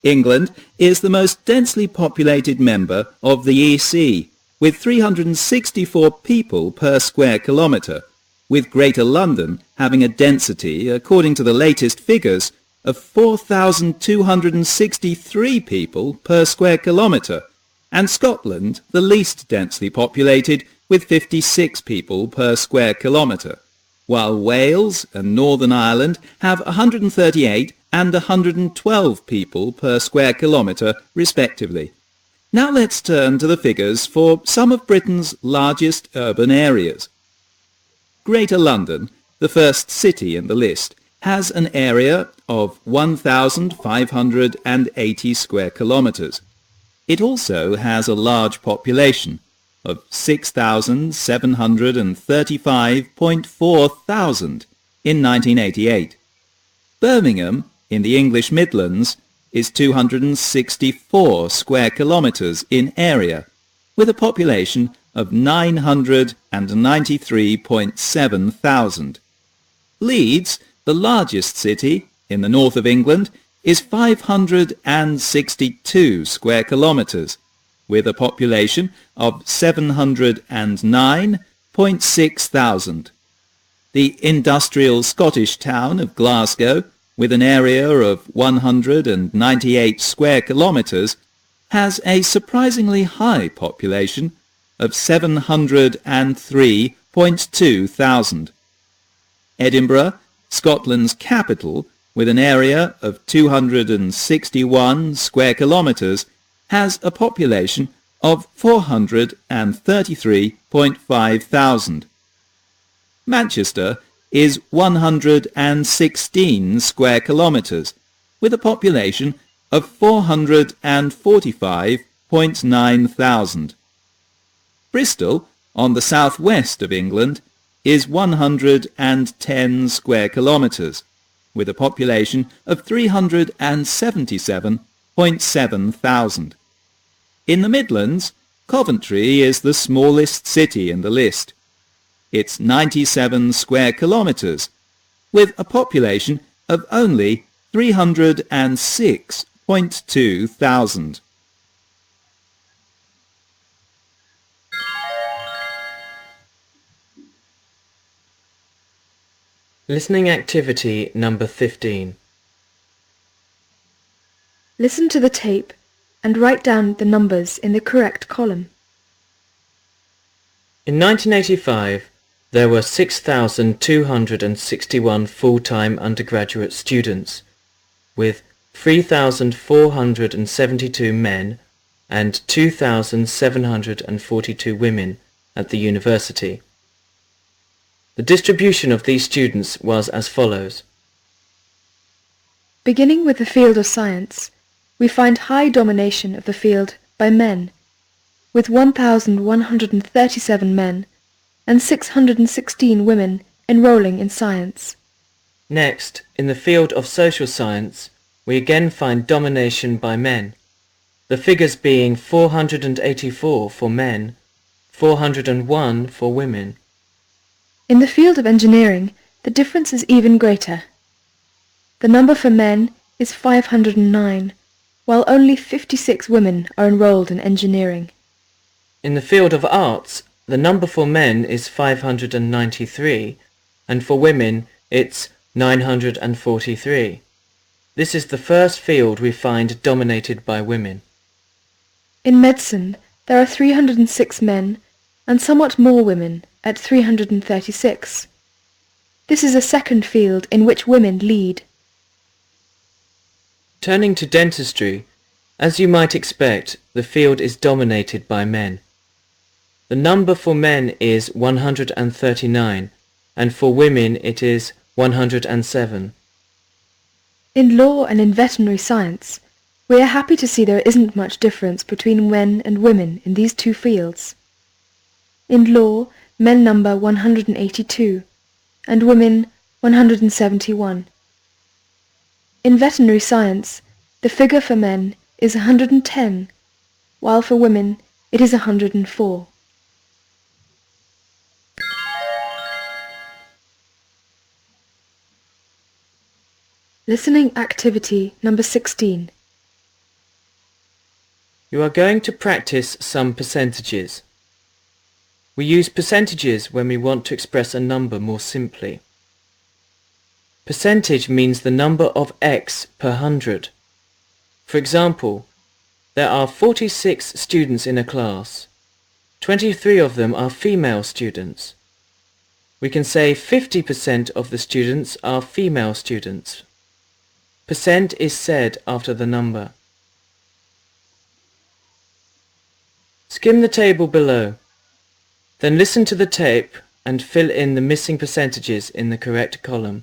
England is the most densely populated member of the EC, with 364 people per square kilometre, with Greater London having a density, according to the latest figures, of 4,263 people per square kilometre, and Scotland the least densely populated with 56 people per square kilometre, while Wales and Northern Ireland have 138 and 112 people per square kilometre respectively. Now let's turn to the figures for some of Britain's largest urban areas. Greater London, the first city in the list, has an area of 1,580 square kilometres. It also has a large population of 6,735.4 thousand in 1988. Birmingham, in the English Midlands, is 264 square kilometres in area, with a population of 993.7 thousand. Leeds, the largest city in the north of England, is 562 square kilometres, with a population of 709.6 thousand. The industrial Scottish town of Glasgow, with an area of 198 square kilometres, has a surprisingly high population of 703.2 thousand. Edinburgh, Scotland's capital, with an area of 261 square kilometres, has a population of 433.5 thousand. Manchester is 116 square kilometres, with a population of 445.9 thousand. Bristol, on the southwest of England, is 110 square kilometres, with a population of 377.7 thousand. In the Midlands, Coventry is the smallest city in the list. It's 97 square kilometres, with a population of only 306.2 thousand. Listening activity number 15. Listen to the tape and write down the numbers in the correct column. In 1985, there were 6,261 full-time undergraduate students, with 3,472 men and 2,742 women at the university. The distribution of these students was as follows. Beginning with the field of science, we find high domination of the field by men, with 1,137 men and 616 women enrolling in science. Next, in the field of social science, we again find domination by men, the figures being 484 for men, 401 for women. In the field of engineering, the difference is even greater. The number for men is 509, while only 56 women are enrolled in engineering. In the field of arts, the number for men is 593, and for women it's 943. This is the first field we find dominated by women. In medicine, there are 306 men and somewhat more women at 336. This is a second field in which women lead. Turning to dentistry, as you might expect, the field is dominated by men. The number for men is 139, and for women it is 107. In law and in veterinary science, we are happy to see there isn't much difference between men and women in these two fields. In law, men number 182, and women 171. In veterinary science, the figure for men is 110, while for women it is 104. Listening activity number 16. You are going to practice some percentages. We use percentages when we want to express a number more simply. Percentage means the number of X per 100. For example, there are 46 students in a class. 23 of them are female students. We can say 50% of the students are female students. Percent is said after the number. Skim the table below. Then listen to the tape and fill in the missing percentages in the correct column.